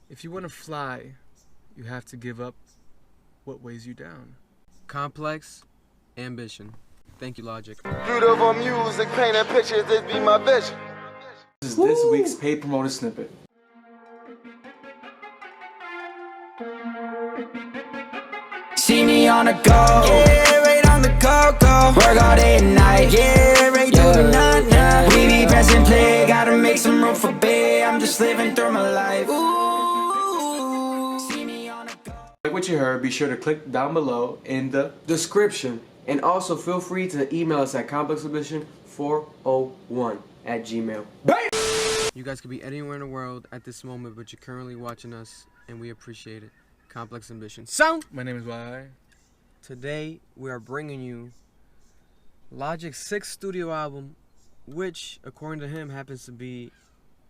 If you want to fly, you have to give up what weighs you down. Complex ambition. Thank you, Logic. Beautiful music, painting pictures, this be my vision. This is this week's paid promoter snippet. See me on the go, yeah, right on the go. Work all day and night, yeah, right through the night. We be pressing play, gotta make some room for bed. I'm just living through my life. Ooh, see me on the go. Like what you heard, be sure to click down below in the Description. And also feel free to email us at complexambition401@gmail. You guys could be anywhere in the world at this moment, but you're currently watching us, and we appreciate it. Complex Ambition. Sound! My name is Y. Today, we are bringing you Logic's 6th studio album, which, according to him, happens to be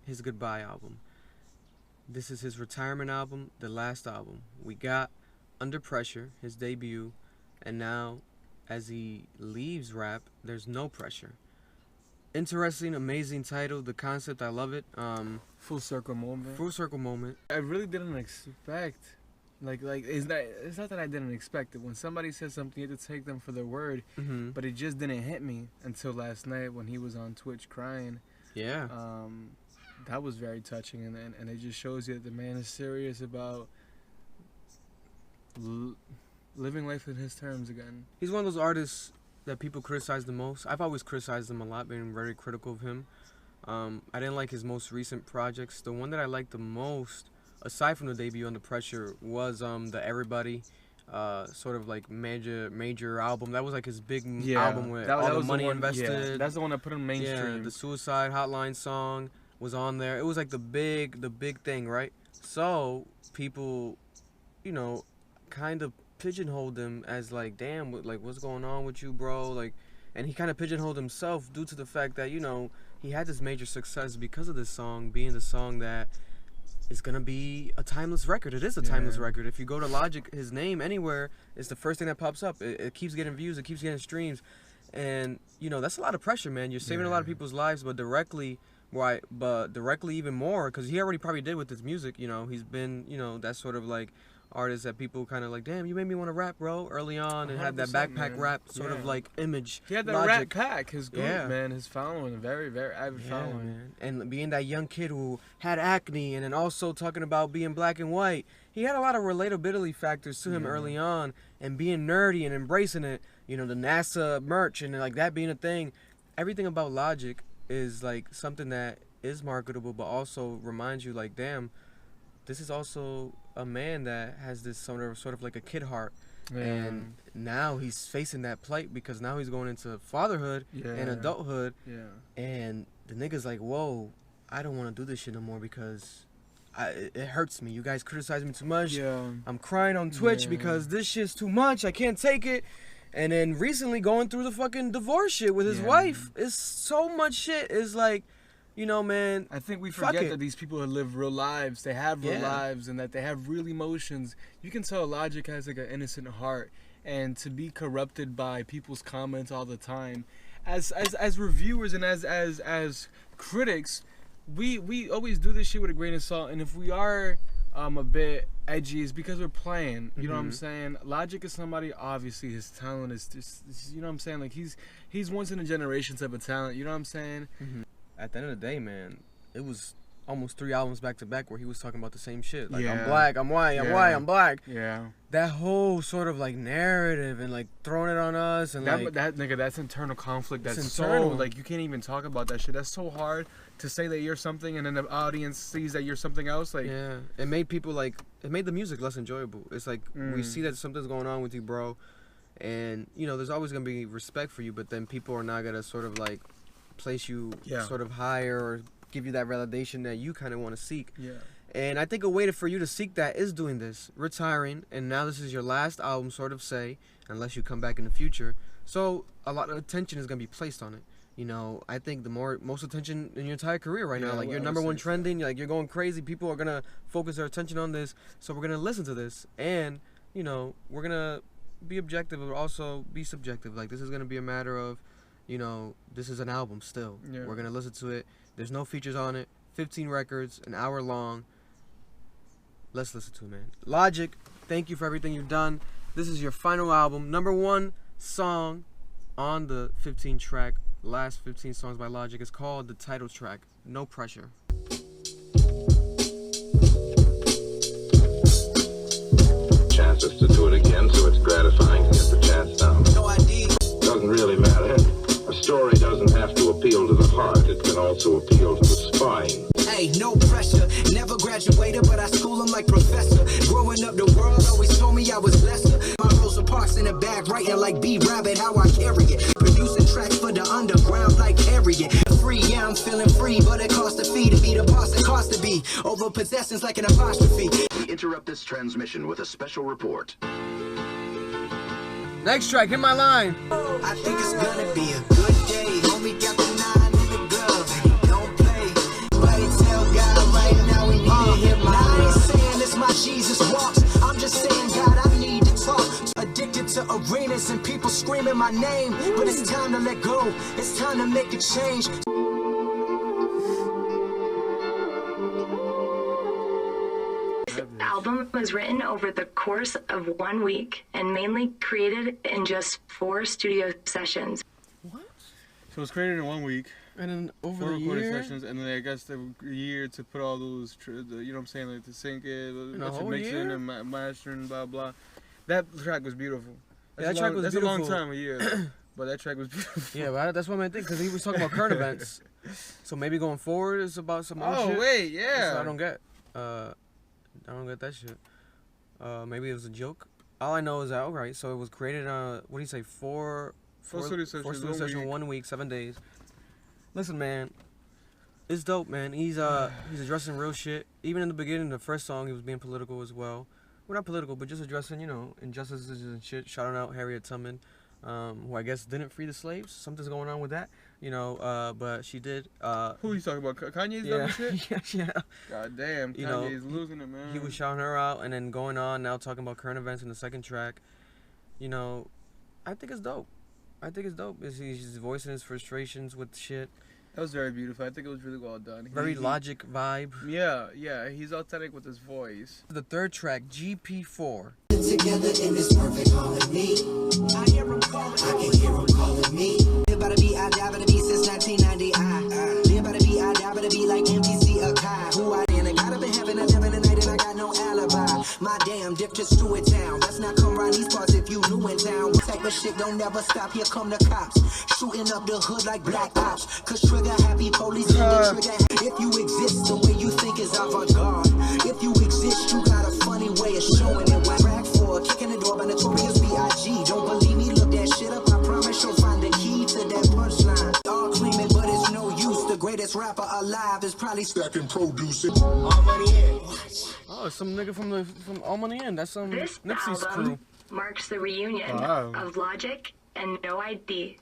his goodbye album. This is his retirement album, the last album. We got Under Pressure, his debut, and now, as he leaves rap, there's no pressure. Interesting, amazing title. The concept, I love it. Full circle moment. Full circle moment. I really didn't expect. It's not that I didn't expect it. When somebody says something, you have to take them for their word. Mm-hmm. But it just didn't hit me until last night when he was on Twitch crying. Yeah. That was very touching, and it just shows you that the man is serious about living life in his terms again. He's one of those artists that people criticize the most. I've always criticized him a lot, being very critical of him. I didn't like his most recent projects. The one that I liked the most, aside from the debut Under Pressure, was the Everybody sort of like major album. That was like his big album with all the money invested. Yeah, that's the one that put him mainstream. Yeah, the Suicide Hotline song was on there. It was like the big thing, right? So people, you know, kind of pigeonholed him as like, damn, like what's going on with you, bro? Like, and he kind of pigeonholed himself due to the fact that, you know, he had this major success because of this song being the song that is gonna be a timeless record. It is a timeless record. If you go to Logic, his name anywhere, it's the first thing that pops up. It keeps getting views, it keeps getting streams, and you know that's a lot of pressure, man. You're saving a lot of people's lives, but directly even more, because he already probably did with his music. You know, he's been, you know, that sort of like artist that people kind of like, damn, you made me want to rap, bro, early on, and had that backpack rap sort of like image. He had that Logic. rap pack, his group, man, his following, very avid following. Man. And being that young kid who had acne, and then also talking about being black and white, he had a lot of relatability factors to him early on, and being nerdy and embracing it. You know, the NASA merch and like that being a thing. Everything about Logic is like something that is marketable, but also reminds you like, damn, this is also a man that has this sort of like a kid heart, and now he's facing that plight because now he's going into fatherhood and adulthood, and the nigga's like, whoa, I don't want to do this shit no more because it hurts me. You guys criticize me too much. I'm crying on Twitch because this shit's too much. I can't take it. And then recently going through the fucking divorce shit with his wife. It's so much shit. It's like, you know, man, I think we forget that these people have lived real lives. They have real lives, and that they have real emotions. You can tell Logic has like an innocent heart, and to be corrupted by people's comments all the time, as reviewers and as critics, we always do this shit with a grain of salt. And if we are a bit edgy, it's because we're playing. You know what I'm saying? Logic is somebody, obviously his talent is just, you know what I'm saying? Like he's once in a generation type of talent. You know what I'm saying? At the end of the day, man, it was almost 3 albums back to back where he was talking about the same shit. Like, I'm black, I'm white, I'm white, I'm black. Yeah. That whole sort of like narrative and like throwing it on us and that nigga, that's internal conflict. That's internal. So like you can't even talk about that shit. That's so hard to say that you're something and then the audience sees that you're something else. Like, yeah, it made people like, it made the music less enjoyable. It's like we see that something's going on with you, bro, and you know there's always gonna be respect for you, but then people are not gonna sort of like place you sort of higher or give you that validation that you kind of want to seek. And I think a way for you to seek that is doing this, retiring, and now this is your last album, sort of say, unless you come back in the future. So a lot of attention is gonna be placed on it. You know, I think the most attention in your entire career right now, like you're #1 trending, like you're going crazy. People are gonna focus their attention on this, so we're gonna listen to this, and you know, we're gonna be objective, but also be subjective. Like this is gonna be a matter of, you know, this is an album still. We're going to listen to it. There's no features on it. 15 records, an hour long. Let's listen to it, man. Logic, thank you for everything you've done. This is your final album. #1 song on the 15-track, last 15 songs by Logic. It's called the title track, No Pressure. Chances to do it again, so it's gratifying to get the chance now. No ID. Doesn't really matter. A story doesn't have to appeal to the heart, it can also appeal to the spine. Hey, no pressure. Never graduated, but I school him like professor. Growing up, the world always told me I was lesser. My Rosa Parks in the bag, writing like B Rabbit, how I carry it. Producing tracks for the underground like Harriet. Free, yeah, I'm feeling free, but it costs a fee to be the boss. It costs to be over possessions like an apostrophe. We interrupt this transmission with a special report. Next track, hit my line. I think it's gonna be a good day. Homie got the 9 in the glove. Don't play. Right, tell God right now we need to hit my line. I ain't saying this my Jesus walks. I'm just saying, God, I need to talk. Addicted to arenas and people screaming my name. But it's time to let go. It's time to make a change. Album was written over the course of 1 week and mainly created in just 4 studio sessions. What? So it was created in 1 week. And then over 4 the recording year? sessions, and then I guess the year to put all those, you know what I'm saying, like to sync it, whole mixing year? and mastering, blah blah. That track was beautiful. Yeah, that track was that's beautiful. a long time, a year, though. But that track was beautiful. Yeah, but that's what I think, because he was talking about current events. So maybe going forward it's about some other shit. Oh wait, yeah. That's what I don't get. I don't get that shit. Maybe it was a joke. All I know is that, alright, so it was created on, what do you say, four studio sessions, 1 week, 7 days. Listen, man, it's dope, man. He's addressing real shit. Even in the beginning, the first song, he was being political as well. Well, not political, but just addressing, you know, injustices and shit. Shouting out Harriet Tubman, who I guess didn't free the slaves. Something's going on with that, you know, but she did. Who are you talking about? Kanye's done shit? Yeah. God damn, Kanye's losing it, man. He was shouting her out and then going on, now talking about current events in the second track. You know, I think it's dope. He's voicing his frustrations with shit. That was very beautiful. I think it was really well done. Very Logic vibe. Yeah. He's authentic with his voice. The third track, GP4. Together in this perfect harmony. I hear him calling. I can hear him calling me. Live by the beat, I die by the beat since 1990. Live by the beat, I die by the beat like MPC Akai. Who I am, I got up in heaven and living the night and I got no alibi. My damn dip to Stewart Town. Let's not come around these parts if you new in town. Type of shit don't never stop. Here come the cops, shooting up the hood like black ops. Cause trigger happy police in the trigger. If you exist, the way you think is avant-garde. If you exist, you got a funny way of showing it. When rack for kicking the door by Notorious B.I.G. Don't believe me? Look that shit up. I promise you'll find the key to that punchline. All claiming, but it's no use. The greatest rapper alive is probably stacking produce. All money in. Oh, some nigga from All Money In. That's some Nipsey's crew. Marks the reunion of Logic and No ID.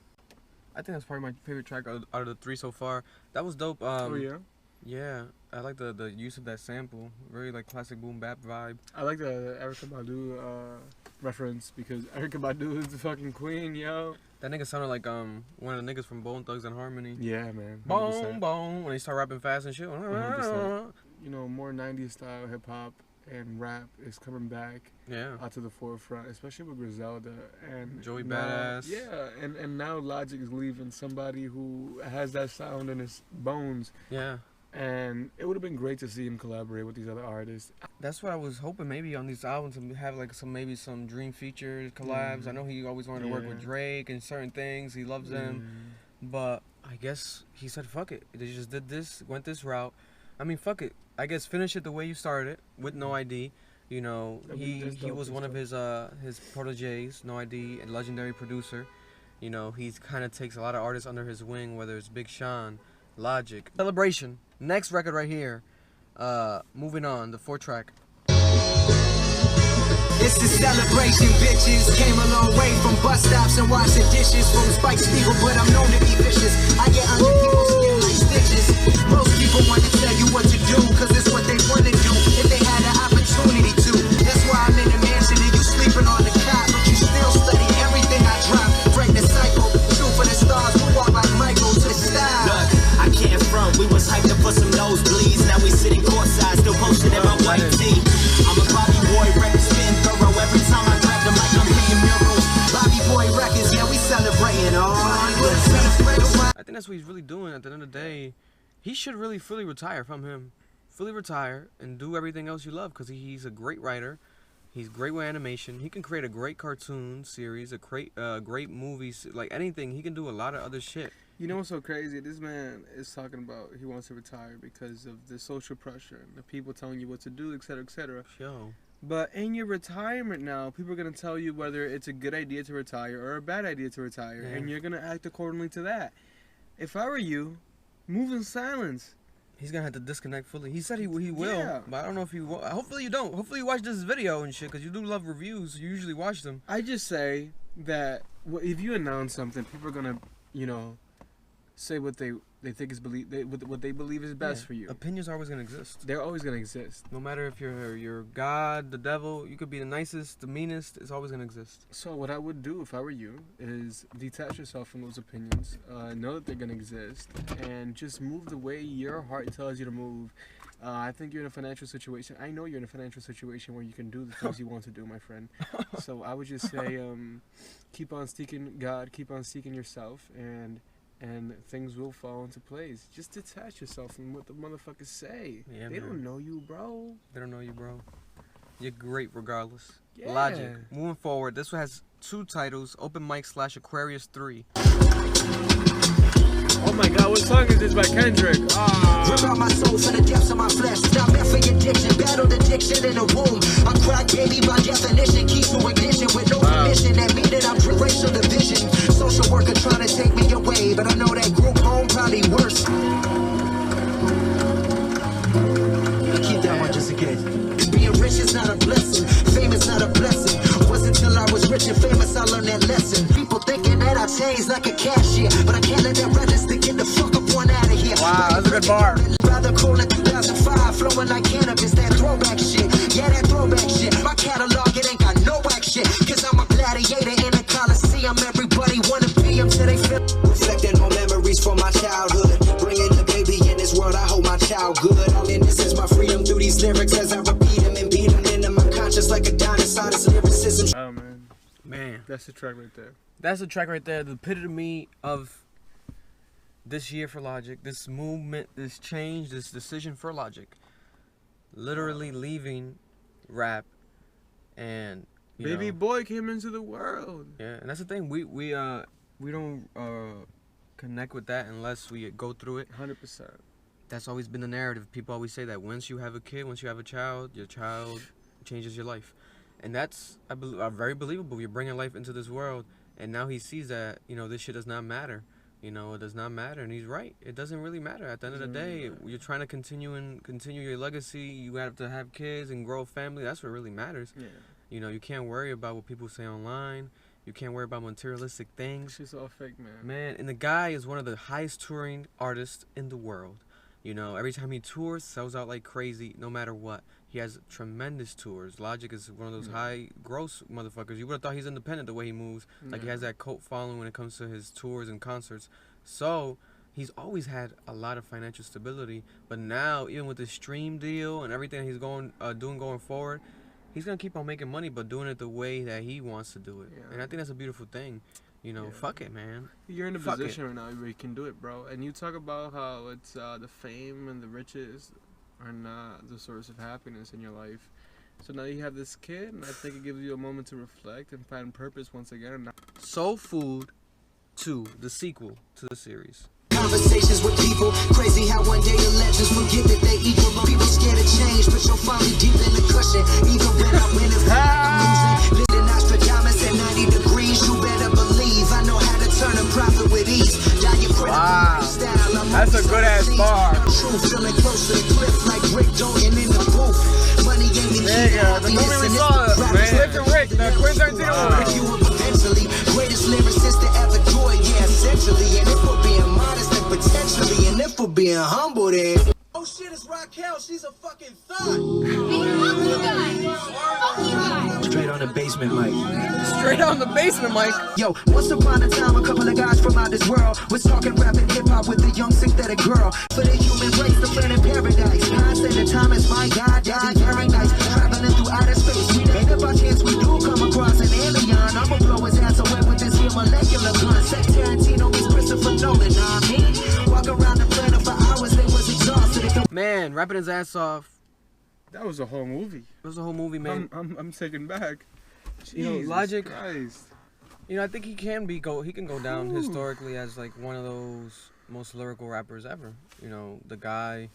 I think that's probably my favorite track out of the 3 so far. That was dope. Oh yeah. Yeah, I like the use of that sample. Very like classic boom bap vibe. I like the Erykah Badu reference because Erykah Badu is the fucking queen, yo. That nigga sounded like one of the niggas from Bone Thugs and Harmony. Yeah, man. 100%. Boom, when they start rapping fast and shit. 100%. You know, more 90s style hip hop and rap is coming back. Yeah. Out to the forefront, especially with Griselda and Joey now, Badass. Yeah, and now Logic is leaving somebody who has that sound in his bones. Yeah. And it would have been great to see him collaborate with these other artists. That's what I was hoping maybe on these albums to have like some dream features, collabs. I know he always wanted to work with Drake and certain things. He loves them. But I guess he said fuck it. They just did this, went this route. I mean, fuck it. I guess finish it the way you started with No ID. You know, he was one of his proteges, No ID, a legendary producer. You know, he kind of takes a lot of artists under his wing, whether it's Big Sean, Logic. Celebration. Next record right here. Moving on, the 4th track. It's a celebration, bitches. Came a long way from bus stops and washing dishes. From Spike Spiegel, but I'm known to be vicious. I get under people's skin like stitches. Most people want to tell you what to do, cause it's what they want to do if they had the opportunity to. That's why I'm in the mansion and you sleeping on the cot, but you still study everything I drop. Break the cycle, shoot for the stars, we walk like Michael to the style. Look, I can't front, we was hyped up for some nosebleeds. Now we sitting courtside, still posted in my white tee. think that's what he's really doing. At the end of the day, he should really fully retire. If I'm him, fully retire and do everything else you love, because he's a great writer. He's great with animation. He can create a great cartoon series, a great movies, like anything. He can do a lot of other shit. You know what's so crazy? This man is talking about he wants to retire because of the social pressure and the people telling you what to do, etc., etc. Yo. But in your retirement now, people are going to tell you whether it's a good idea to retire or a bad idea to retire, and you're going to act accordingly to that. If I were you, move in silence. He's going to have to disconnect fully. He said he will, but I don't know if he will. Hopefully you don't. Hopefully you watch this video and shit, because you do love reviews. You usually watch them. I just say that if you announce something, people are going to, you know, say what they think is what they believe is best for you. Opinions are always gonna exist. They're always gonna exist. No matter if you're God, the devil, you could be the nicest, the meanest. It's always gonna exist. So what I would do if I were you is detach yourself from those opinions. Know that they're gonna exist, and just move the way your heart tells you to move. I think you're in a financial situation. I know you're in a financial situation where you can do the things you want to do, my friend. So I would just say, keep on seeking God, keep on seeking yourself, and things will fall into place. Just detach yourself from what the motherfuckers say. Yeah, they don't know you, bro. They don't know you, bro. You're great regardless. Yeah. Logic. Moving forward, this one has 2 titles, Open Mic / Aquarius III. Oh my god, what song is this by Kendrick? Rip out my soul from the depths of my flesh. Stop for addiction, battled addiction in the womb. I'm crack baby by definition, keys to ignition with no permission. That mean that I'm racial division. Social worker trying to take me away, but I know that group home probably worse. Keep that one just again. Being rich is not a blessing, fame is not a blessing. Wasn't until I was rich and famous I learned that lesson. People thinking that I changed like a cashier, but I can't let that register get the fuck up one out of here. Wow, that's a good bar. Rather cool in 2005, flowing like cannabis, that throwback shit. Yeah, that throwback shit. My catalog, it ain't got no whack shit. Cause I'm a gladiator in the Coliseum. Everybody wanna be him till they feel. Reflecting on memories from my childhood. Bringing the baby in this world, I hold my child good. And this is my freedom through these lyrics as I repeat them and beat them into my conscience like a dinosaur. This lyricism. Oh man. Man. That's the track right there. That's the track right there. The epitome of this year for Logic, this movement, this change, this decision for Logic. Literally leaving rap and Baby boy came into the world. Yeah, and that's the thing. We don't connect with that unless we go through it. 100%. That's always been the narrative. People always say that once you have a kid, once you have a child, your child changes your life. And that's very believable. You're bringing life into this world, and now he sees that, this shit does not matter. It does not matter, and he's right. It doesn't really matter. At the end of the day, you're trying to continue your legacy. You have to have kids and grow a family. That's what really matters. Yeah. You can't worry about what people say online. You can't worry about materialistic things. It's just all fake, man. Man, and the guy is one of the highest touring artists in the world. Every time he tours, sells out like crazy, no matter what. He has tremendous tours. Logic is one of those high gross motherfuckers. You would have thought he's independent the way he moves. Like he has that cult following when it comes to his tours and concerts. So he's always had a lot of financial stability. But now, even with the stream deal and everything he's doing going forward, he's gonna keep on making money, but doing it the way that he wants to do it. Yeah. And I think that's a beautiful thing. Fuck it, man. You're in a position right now where you can do it, bro. And you talk about how it's the fame and the riches are not the source of happiness in your life. So now you have this kid, and I think it gives you a moment to reflect and find purpose once again. Soul Food 2, the sequel to the series. Conversations with people, crazy how one day the legends forget that they equal. People scared of change, but you'll find me deep in the cushion. Even when I win, it feel like I'm losing. Living Nostradamus at 90 degrees, you better believe I know how to turn a profit with ease. Wow, that's a good ass bar. Feeling close to the cliff like Rick Dolan in the booth. Money ain't the key. The movie we saw, Cliff and Rick, the Quentin Tarantino movie. Eventually, greatest lyricist to ever do it, yeah, essentially. And if we're being modest, then potentially. And if we're being humble, then oh shit, it's Raquel, she's a fucking thug. Straight on the basement mic. Straight on the basement mic. Yo, once upon a time, a couple of guys from out this world was talking rap and hip hop with a young synthetic girl. For the human race, the planet paradise. God said the time is my God, died very nice. Traveling through outer space. We ain't about chance we do come across an alien. I'ma blow his ass away with this here molecular gun. Tarantino meets Christopher Nolan, nah, I mean. man, rapping his ass off. That was a whole movie. It was a whole movie, man. I'm taken back. Jesus You know, Logic. Christ. You know, I think he can go down historically as like one of those most lyrical rappers ever. You know, the guy.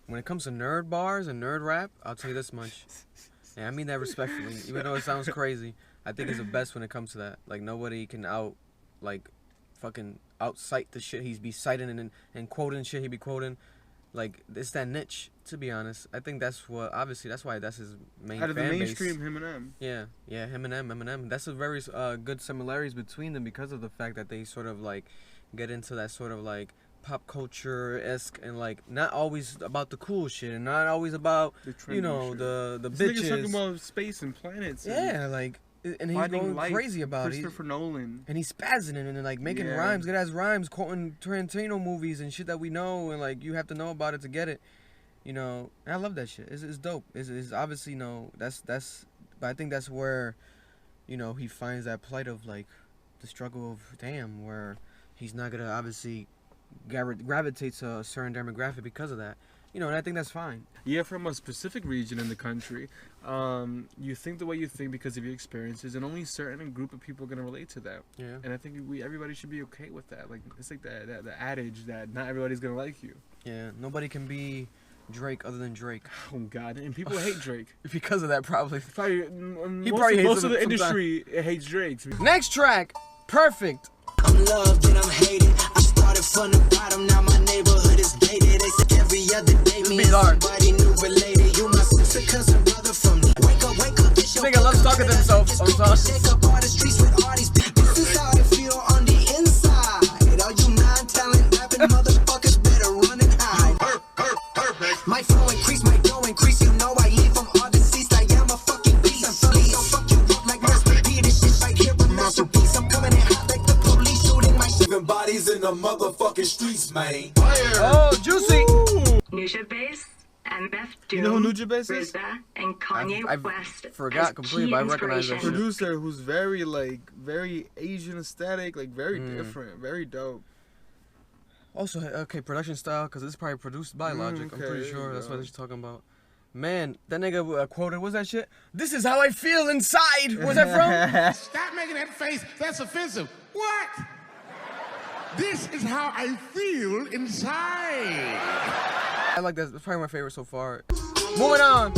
When it comes to nerd bars and nerd rap, I'll tell you this much. And I mean that respectfully, even though it sounds crazy. I think he's the best when it comes to that. Like nobody can fucking outcite the shit he's be citing and quoting shit he be quoting. Like it's that niche, to be honest. I think that's what. Obviously, that's why that's his main. Out of the fan mainstream, base. Eminem. Yeah, Eminem. That's a very good similarities between them because of the fact that they sort of like get into that sort of like pop culture-esque and like not always about the cool shit and not always about the bitches. Niggas talking about space and planets. Yeah, like and he's going crazy about it. Christopher Nolan. And he's spazzing it and like making rhymes, good ass rhymes, quoting Tarantino movies and shit that we know and like you have to know about it to get it. You know, and I love that shit. It's dope. It's obviously that's but I think that's where, you know, he finds that plight of like the struggle of damn where he's not gonna obviously gravitate to a certain demographic because of that. You know, and I think that's fine. Yeah, from a specific region in the country, you think the way you think because of your experiences, and only a certain group of people are gonna relate to that. Yeah. And I think everybody should be okay with that. Like it's like the adage that not everybody's gonna like you. Yeah, nobody can be Drake other than Drake. Oh God, and people hate Drake because of that probably. Most of the industry hates Drake. Next track, Perfect. I'm loved and I'm hated. I started from the bottom, now my neighborhood is gated. They say every other day me and somebody new related. You my sister, cousin, brother from the wake up, it's your nigga loves talking to himself sometimes. Shake up all the streets with all these. This is how I feel on the inside. All you non-talent rapping motherfuckers better run and hide. Perfect. My flow increase, my dough increase. You know I leave from all deceased. I am a fucking beast. I'm funny, so fuck you up like Master P. This shit right here, a masterpiece. I'm coming in hot like the police shooting my shit. Bodies in the motherfucking streets, man. Oh, juicy. Nujabes Bass, MF Doom, You know who Nujabes is? RZA, and Kanye I West. forgot completely, but I recognize that shit. Producer who's very Asian aesthetic, like very different, very dope. Also, okay, production style, because it's probably produced by Logic. I'm pretty sure that's what they're talking about. Man, that nigga quoted, what's that shit? This is how I feel inside. Where's that from? Stop making that face. That's offensive. What? This is how I feel inside. I like that. That's probably my favorite so far. Moving on.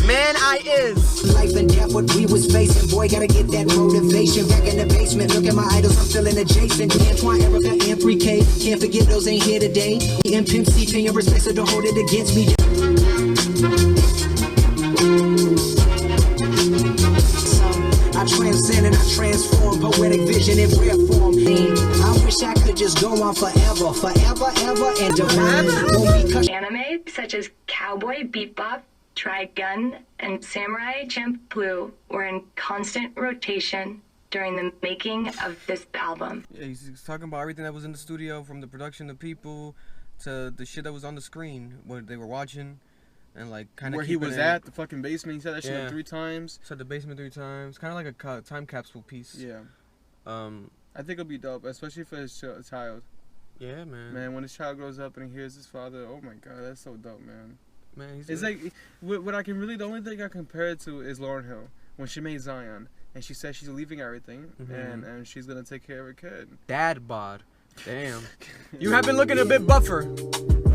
Man, I is. Life and death, what we was facing. Boy, gotta get that motivation. Back in the basement, look at my idols, I'm feeling adjacent. Antoine, Erica, and 3K. Can't forget those ain't here today. And Pimp C, pay your respect, so don't hold it against me. I transcend and I transform poetic vision in rare form. I wish I could just go on forever, ever, and divine. Anime such as Cowboy Bebop, Trigun, and Samurai Champloo were in constant rotation during the making of this album. Yeah, he's talking about everything that was in the studio, from the production of people to the shit that was on the screen, what they were watching. And like kind of where he was at the fucking basement. He said that shit like 3 times. Said the basement 3 times. Kind of like a time capsule piece. Yeah. I think it'll be dope, especially for his child. Yeah, man. Man, when his child grows up and he hears his father, oh my God, that's so dope, man. Man, it's like what I can really. The only thing I compare it to is Lauryn Hill when she made Zion, and she said she's leaving everything and she's gonna take care of her kid. DadBod. Damn. You have been looking a bit buffer.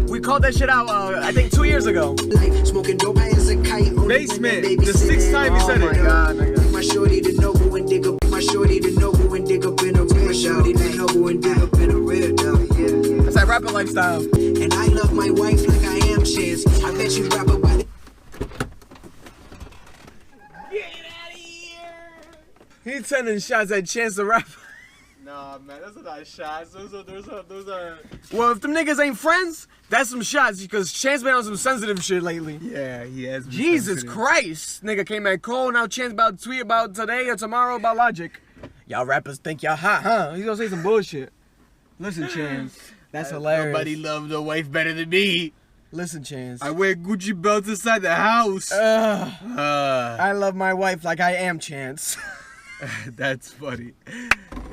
We called that shit out, I think 2 years ago. Smoking dope as a kite. Basement. The 6th time he said it. Oh my God, nigga. My shorty to know who and dig up. My shorty to know who and dig up in a real. My shorty to know who and dig up in a real. Yeah. That's that rapper lifestyle. And I love my wife like I am Chance. I bet you rap about it. Get out of here. He's sending shots at Chance the Rapper. Nah, man, those are not shots. Those are. Well, if them niggas ain't friends, that's some shots because Chance been on some sensitive shit lately. Yeah, he has. Jesus Christ, nigga came at Cole. Now Chance about to tweet about today or tomorrow about Logic. Y'all rappers think y'all hot, huh? He's gonna say some bullshit. Listen, Chance, that's hilarious. Nobody loves a wife better than me. Listen, Chance. I wear Gucci belts inside the house. I love my wife like I am Chance. That's funny.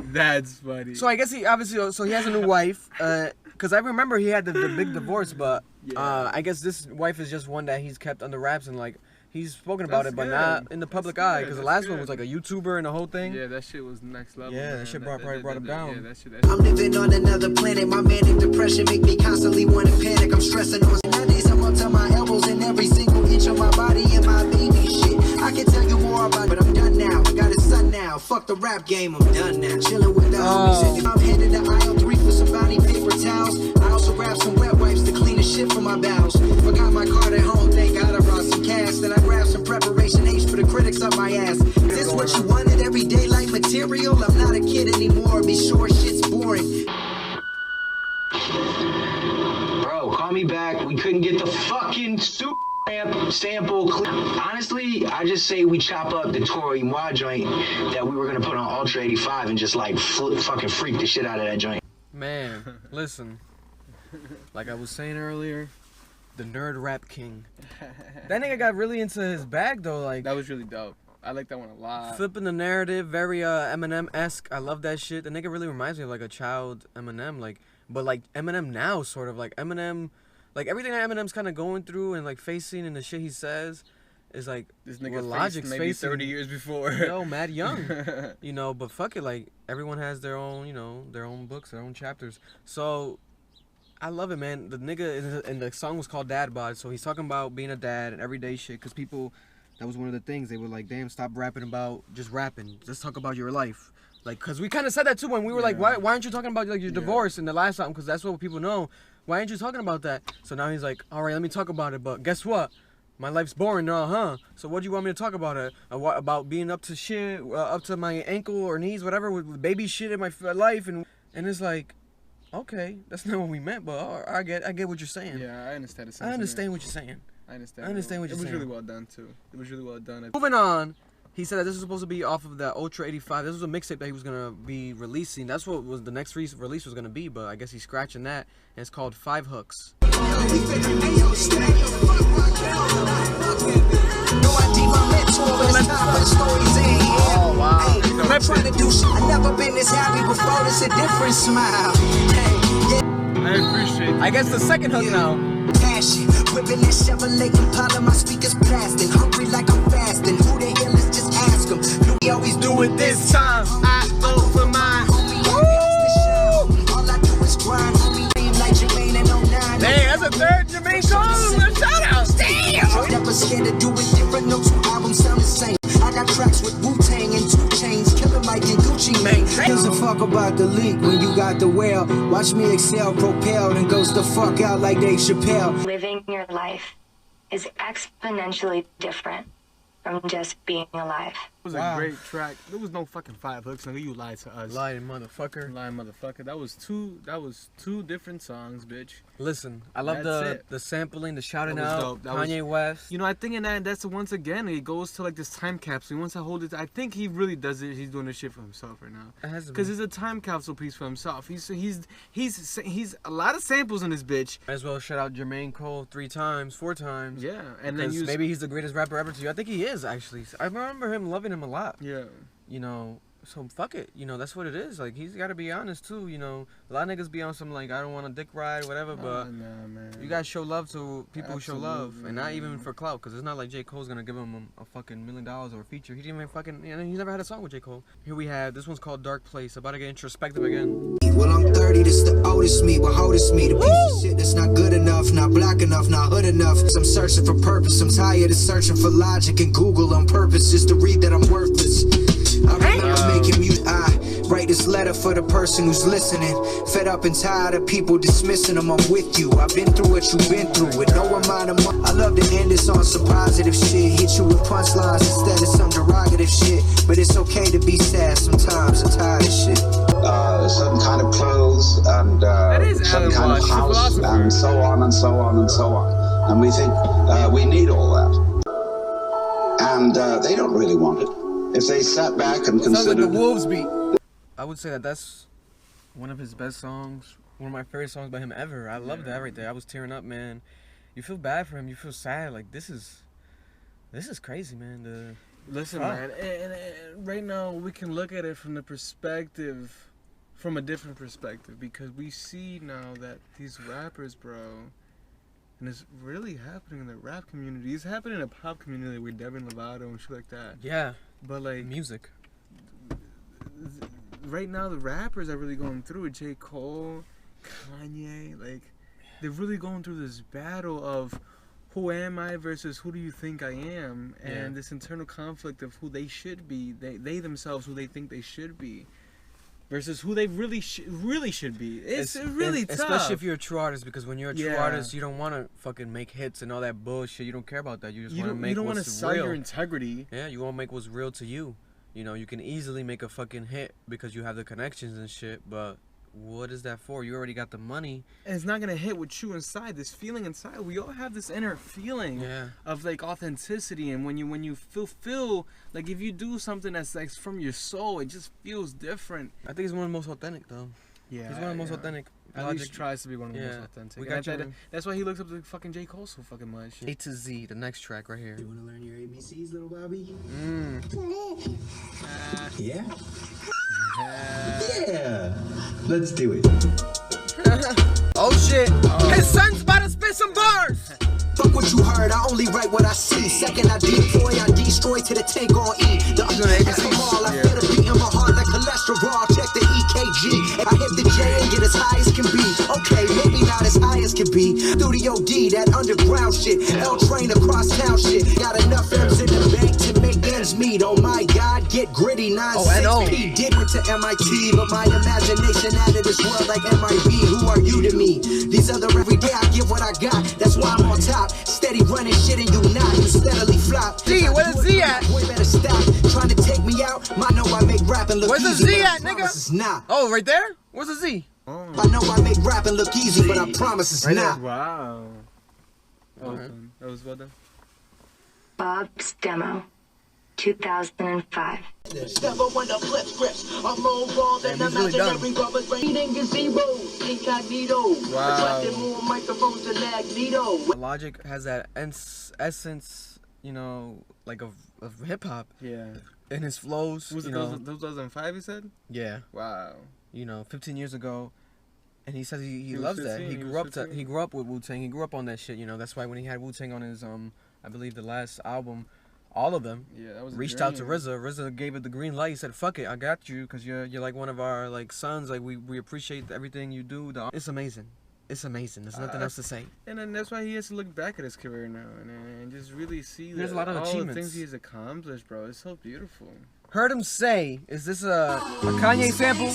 That's funny. So I guess he obviously, so he has a new wife. Because I remember he had the big divorce, but I guess this wife is just one that he's kept under wraps and like he's spoken about it, but not in the public eye. Because the last one was like a YouTuber and the whole thing. Yeah, that shit was next level. Yeah, that shit probably brought him down. Yeah, that shit. I'm living on another planet. My manic depression make me constantly want to panic. I'm stressing on nowadays. I'm up to my elbows in every single inch of my body and my baby shit. I can tell you more about it, but I'm done now. I got a son now. Fuck the rap game. I'm done now. Chilling with the homies. I'm headed to aisle 3 for some bounty paper towels. I also grabbed some wet wipes to clean the shit from my bowels. Forgot my card at home. Thank God I brought some cash. Then I grabbed some preparation H for the critics up my ass. Is this what you wanted? Everyday life material? I'm not a kid anymore. Be sure shit's boring. Bro, call me back. We couldn't get the fucking super sample. Honestly, I just say we chop up the Tory Moi joint that we were gonna put on Ultra 85 and just like fucking freak the shit out of that joint. Man, listen. Like I was saying earlier, the nerd rap king. That nigga got really into his bag though. Like that was really dope. I like that one a lot. Flipping the narrative, very Eminem-esque. I love that shit. The nigga really reminds me of like a child Eminem, like, but like Eminem now, sort of like Eminem, like everything that Eminem's kind of going through and like facing and the shit he says is like this nigga Logic's maybe facing 30 years before. Yo, mad young, you know. But fuck it, like everyone has their own, you know, their own books, their own chapters. So I love it, man. The nigga and the song was called DadBod, so he's talking about being a dad and everyday shit. Cause people, that was one of the things they were like, damn, stop rapping about just rapping. Just talk about your life. Like, cause we kind of said that too when we were like, why aren't you talking about like your divorce in the last song? Cause that's what people know. Why aren't you talking about that? So now he's like, all right, let me talk about it. But guess what? My life's boring now, huh? So what do you want me to talk about? What about being up to shit, up to my ankle or knees, whatever, with baby shit in my life, and it's like, okay, that's not what we meant, but I get what you're saying. Yeah, I understand the I understand what you're saying. I understand. I understand what you're saying. It was really well done too. It was really well done. Moving on, he said that this was supposed to be off of that Ultra 85. This was a mixtape that he was gonna be releasing. That's what was the next release was gonna be, but I guess he's scratching that, and it's called 5 Hooks. Oh wow! I'm trying to do shit. I never been this happy before. It's a different smile. I appreciate it. I guess the second hook now. Passion, whipping that Chevrolet Impala, my speakers blasting. Hungry like I'm fasting. Who the hell is just ask him? We always do it this time. I go for mine. All I do is grind. Like Jermaine and 09. Hey, that's a third Jermaine song. Shout out. Damn. Never scared to do it different. No two albums sound the same. I got tracks with Wu-Tang and 2 Chainz, Killer Mike and Gucci Mane. Gives a fuck about the leak when you got the whale. Watch me excel, propelled, and goes the fuck out like Dave Chappelle. Living your life is exponentially different from just being alive. It was a great track. There was no fucking 5 hooks, nigga. You lied to us. Lying motherfucker. Lying motherfucker. That was two different songs, bitch. Listen, I love the sampling, the shouting out, Kanye West. You know, I think in that's once again, it goes to like this time capsule. He wants to hold it. I think he really does it. He's doing this shit for himself right now. Because it's a time capsule piece for himself. He's a lot of samples in this bitch. Might as well shout out Jermaine Cole 3 times, 4 times. Yeah, and then maybe he's the greatest rapper ever to you. I think he is actually. I remember him loving him a lot. Yeah. You know, so fuck it. You know, that's what it is. Like, he's got to be honest, too. You know, a lot of niggas be on some, like, I don't want a dick ride, whatever, but nah, man. you got to show love to people who show love. And not even for clout, because it's not like J. Cole's going to give him a fucking $1 million or a feature. He didn't even fucking, you know, he's never had a song with J. Cole. Here we have, this one's called Dark Place. About to get introspective again. Well, I'm 30, this the oldest me, but oldest me, the piece of shit that's not good enough, not black enough, not hood enough. I'm searching for purpose, I'm tired of searching for logic and Google on purpose just to read that I'm worthless. I remember making music, I write this letter for the person who's listening. Fed up and tired of people dismissing them, I'm with you. I've been through what you've been through with no amount of money. I love to end this on some positive shit. Hit you with punchlines instead of some derogative shit. But it's okay to be sad sometimes, I'm tired of shit. Certain kind of clothes and certain kind of house and so on and so on and so on. And we think we need all that. And they don't really want it. If they sat back and considered... Sounds like the Wolves beat. I would say that that's one of his best songs. One of my favorite songs by him ever. I loved that right there. I was tearing up, man. You feel bad for him. You feel sad. Like, this is crazy, man. Listen, man. And right now, we can look at it from the perspective... From a different perspective, because we see now that these rappers, bro, And it's really happening in the rap community. It's happening in the pop community with Devin Lovato and shit like that. Yeah. But like music. Right now the rappers are really going through it. J. Cole, Kanye, like they're really going through this battle of who am I versus who do you think I am, and this internal conflict of who they should be, they themselves who they think they should be, versus who they really should be. It's really tough. Especially if you're a true artist, because when you're a true artist, you don't want to fucking make hits and all that bullshit. You don't care about that. You just want to make you don't what's want to sell real. your integrity. Yeah, you want to make what's real to you. You know, you can easily make a fucking hit because you have the connections and shit, but what is that for? You already got the money. And it's not going to hit with you inside, this feeling inside. We all have this inner feeling of like authenticity, and when you feel like if you do something that's like from your soul, it just feels different. I think he's one of the most authentic though. Yeah. He's one of the most authentic. At least tries to be one of the most authentic. We got that's why he looks up to fucking J. Cole so fucking much. A to Z, the next track right here. You want to learn your ABCs, little Bobby? Yeah? Yeah. Let's do it. Oh shit. His son's about to spit some bars. Fuck what you heard, I only write what I see. Second I deploy, I destroy to the tank on E. The other from all, I feel the beat in my heart like cholesterol. Check the EKG. I hit the J and get as high as can be. Okay, maybe not as high as can be. Studio D, that underground shit. L train across town shit. Got enough M's in the bank to make ends meet. Oh my God, get gritty. 9-6P did went to MIT, but my imagination out of this world like MIB. Who are you to me? These other every day I give what I got. That's why I'm on top. Steady running shit and you not. You steadily flop. Z, where's the Z at? Boy, better stop. Trying to take me out. I know I make rapping look easy. Where's the Z at, nigga? Not. Oh, right there? Where's the Z? I know I make rapping look easy, but I promise it's not. Wow. That was well done. Bob's Demo, 2005. Never want to flip scripts. I'm more raw than imaginary rubber's brain gazebo. Incognito. Attracting more microphones than Magneto. Logic has that essence, you know, like of hip hop. Yeah. In his flows. Was it 2005 you said? Yeah. Wow. You know, 15 years ago. And he says he loves 15, that. He grew up with Wu-Tang. He grew up on that shit, you know. That's why when he had Wu-Tang on his I believe the last album, all of them that was reached out to RZA. RZA gave it the green light. He said, "Fuck it, I got you, because you're like one of our like sons. Like we appreciate everything you do." It's amazing. It's amazing. There's nothing else to say. And then that's why he has to look back at his career now and just really see there's a lot of all achievements. the things he's accomplished, bro. It's so beautiful. Heard him say, "Is this a Kanye sample?"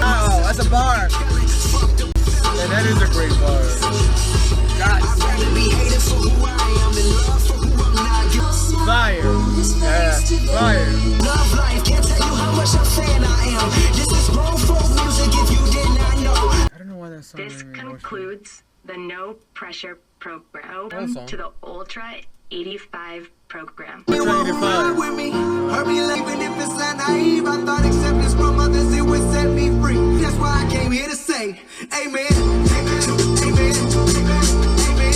Oh, that's a bar. And that is a great bar. Fire. Yeah, fire. Love life, can't tell you how much a fan I am. This is grown folk music if you did not know. I don't know why that song. This concludes the No Pressure program to the Ultra 85 program. You won't ride with me, hurry even if it's not naive. I thought acceptance from others, it would set me free. That's why I came here to say, amen, amen, amen, amen, amen.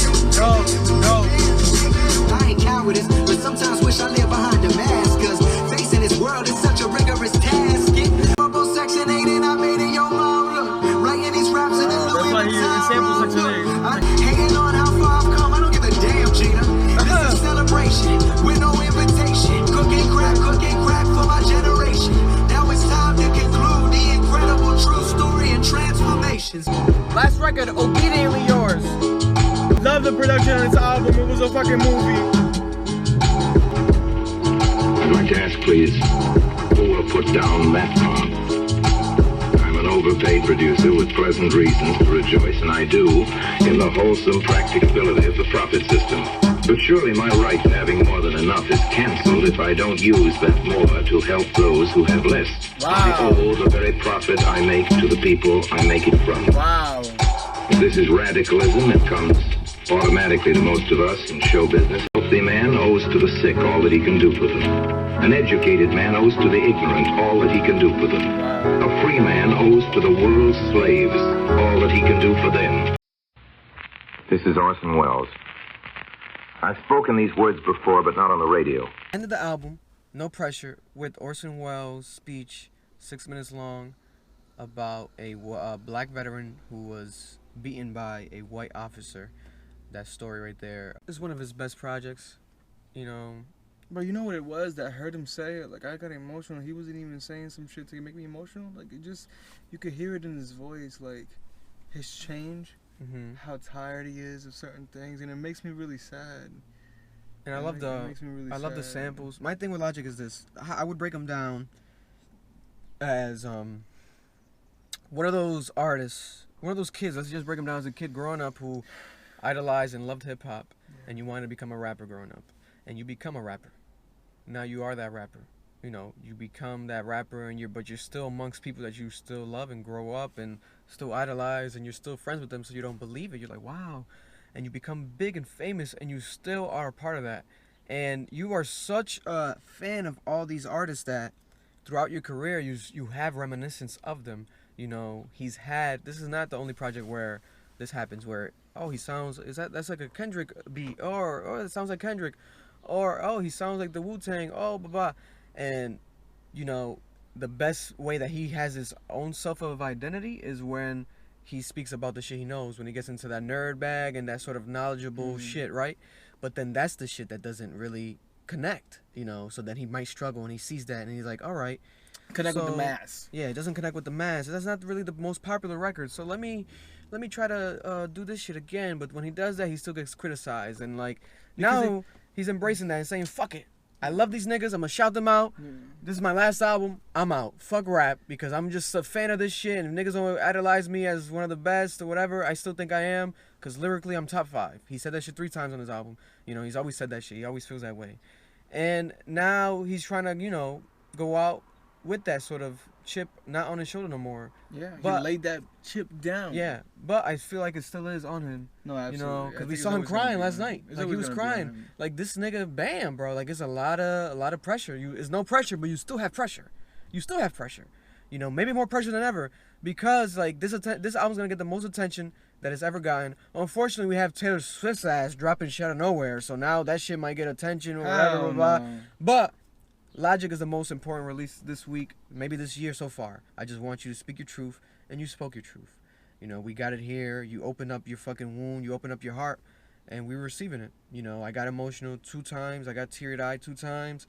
I ain't cowardice, but sometimes wish I lived behind a mask. Cause facing this world is such a rigorous task. Purple section 8 and I made it your mom look. Writing these raps in the Louis Vuitton. Hating on how far I've come, I don't give a damn, Gina. This is celebration with no invitation. Cooking crack for my generation. Now it's time to conclude the incredible true story and transformations. Last record, Obediently Yours. Love the production on this album. It was a fucking movie. I'd like to ask, please, who will put down that bomb? I'm an overpaid producer with pleasant reasons to rejoice, and I do, in the wholesome practicability of the profit system. But surely my right to having more than enough is cancelled if I don't use that more to help those who have less. Wow. I owe the very profit I make to the people I make it from. Wow. If this is radicalism, it comes automatically to most of us in show business. A healthy man owes to the sick all that he can do for them. An educated man owes to the ignorant all that he can do for them. A free man owes to the world's slaves all that he can do for them. This is Orson Welles. I've spoken these words before, but not on the radio. End of the album, No Pressure, with Orson Welles' speech, 6 minutes long. about a black veteran who was beaten by a white officer. That story right there is one of his best projects, you know. But you know what it was that hurt him say it? Like, I got emotional. He wasn't even saying some shit to make me emotional. Like, it just, you could hear it in his voice, like, his change, how tired he is of certain things, and it makes me really sad. And I love the samples. My thing with Logic is this. I would break them down as, what are those artists, what are those kids, let's just break them down as a kid growing up who idolized and loved hip-hop, and you wanted to become a rapper growing up, and you become a rapper. Now you are that rapper. You know, you become that rapper, and but you're still amongst people that you still love and grow up and still idolize, and you're still friends with them, so you don't believe it. You're like, wow. And you become big and famous, and you still are a part of that. And you are such a fan of all these artists that throughout your career, you have reminiscence of them. You know, this is not the only project where this happens, where, oh, he sounds, that's like a Kendrick beat, or it sounds like Kendrick, or, oh, he sounds like the Wu-Tang, oh, blah, blah. And, you know, the best way that he has his own self of identity is when he speaks about the shit he knows, when he gets into that nerd bag and that sort of knowledgeable shit, right? But then that's the shit that doesn't really connect, you know, so then he might struggle and he sees that and he's like, all right. Connect with the mass. Yeah, it doesn't connect with the mass. That's not really the most popular record, so let me try to do this shit again. But when he does that, he still gets criticized, and like, now he's embracing that and saying, fuck it. I love these niggas. I'm gonna shout them out. This is my last album. I'm out. Fuck rap, because I'm just a fan of this shit. And if niggas don't idolize me as one of the best or whatever, I still think I am, because lyrically I'm top 5. He said that shit 3 times on his album. You know, he's always said that shit. He always feels that way. And now he's trying to, you know, go out with that sort of chip not on his shoulder no more. Yeah, but he laid that chip down. Yeah, but I feel like it still is on him. No, absolutely. You know, because we saw him crying last night. Like, he was crying. Like, this nigga, bam, bro. Like, it's a lot of pressure. It's no pressure, but you still have pressure. You still have pressure. You know, maybe more pressure than ever, because like this album's gonna get the most attention that it's ever gotten. Unfortunately, we have Taylor Swift's ass dropping shit out of nowhere, so now that shit might get attention or whatever. Blah, blah. But Logic is the most important release this week, maybe this year so far. I just want you to speak your truth, and you spoke your truth. You know, we got it here. You opened up your fucking wound. You opened up your heart, and we were receiving it. You know, I got emotional 2 times. I got teary-eyed 2 times.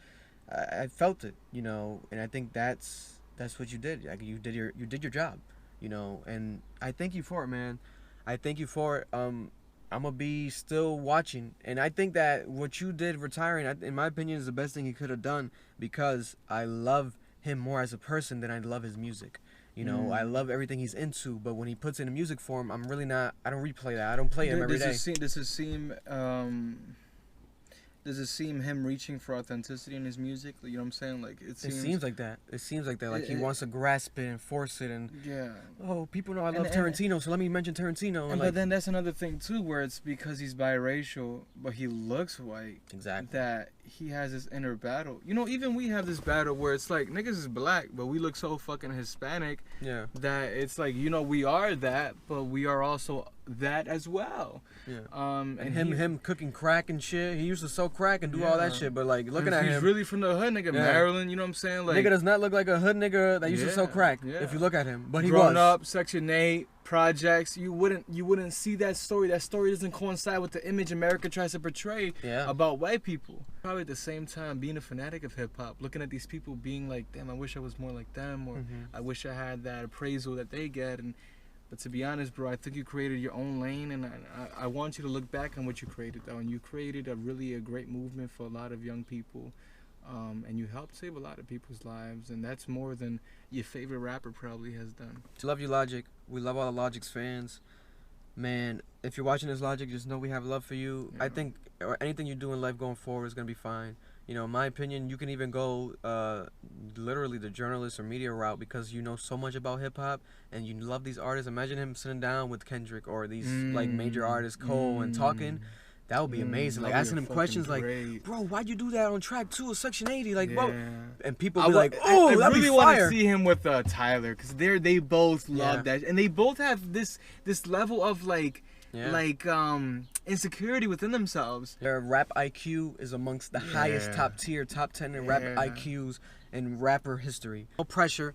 I felt it, you know, and I think that's what you did. Like, you did your job, you know, and I thank you for it, man. I thank you for it. I'm gonna be still watching, and I think that what you did retiring, in my opinion, is the best thing he could have done, because I love him more as a person than I love his music. You know, I love everything he's into, but when he puts in a music form, I'm really not. I don't replay that. I don't play him every day. Does it seem him reaching for authenticity in his music? You know what I'm saying? Like, it seems like that. It seems like that. Like, he wants to grasp it and force it, and yeah. Oh, people know I love Tarantino, so let me mention Tarantino. And but then that's another thing too, where it's because he's biracial, but he looks white. Exactly. That he has this inner battle. You know, even we have this battle where it's like, niggas is black, but we look so fucking Hispanic. Yeah. That it's like, you know, we are that, but we are also that as well. Yeah. And him cooking crack and shit. He used to sell crack and do all that shit, but like, looking at him, he's really from the hood, nigga. Maryland. You know what I'm saying? Like, nigga does not look like a hood nigga that used to sell crack. Yeah. If you look at him, but he grown up, Section 8 projects. You wouldn't see that story. That story doesn't coincide with the image America tries to portray about white people. Probably at the same time, being a fanatic of hip hop, looking at these people, being like, damn, I wish I was more like them, or I wish I had that appraisal that they get. But to be honest, bro, I think you created your own lane, and I want you to look back on what you created, though. And you created a great movement for a lot of young people, and you helped save a lot of people's lives, and that's more than your favorite rapper probably has done. Love you, Logic. We love all the Logic's fans. Man, if you're watching this, Logic, just know we have love for you. Yeah. I think anything you do in life going forward is going to be fine. You know, in my opinion, you can even go literally the journalist or media route, because you know so much about hip-hop and you love these artists. Imagine him sitting down with Kendrick or these like major artists, Cole, and talking. That would be amazing. Like, asking him questions like, bro, why'd you do that on track 2 of Section 80? Like, bro. And people be like, oh, I really want to see him with Tyler, because they both love that. And they both have this level of like insecurity within themselves. Their rap IQ is amongst the highest top 10 in rap IQs in rapper history. No pressure.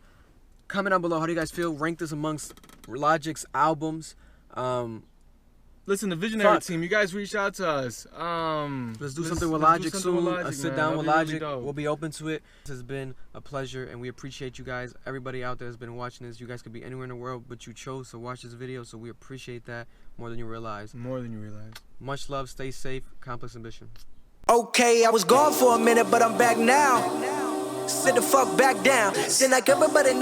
Comment down below. How do you guys feel? Rank this amongst Logic's albums. Listen, the Visionary team, you guys reached out to us. Let's do something with Logic soon. A sit down with Logic. We'll be open to it. This has been a pleasure, and we appreciate you guys. Everybody out there has been watching this. You guys could be anywhere in the world, but you chose to watch this video, so we appreciate that more than you realize. More than you realize. Much love. Stay safe. Complex Ambition. Okay, I was gone for a minute, but I'm back now. Sit the fuck back down. Then like everybody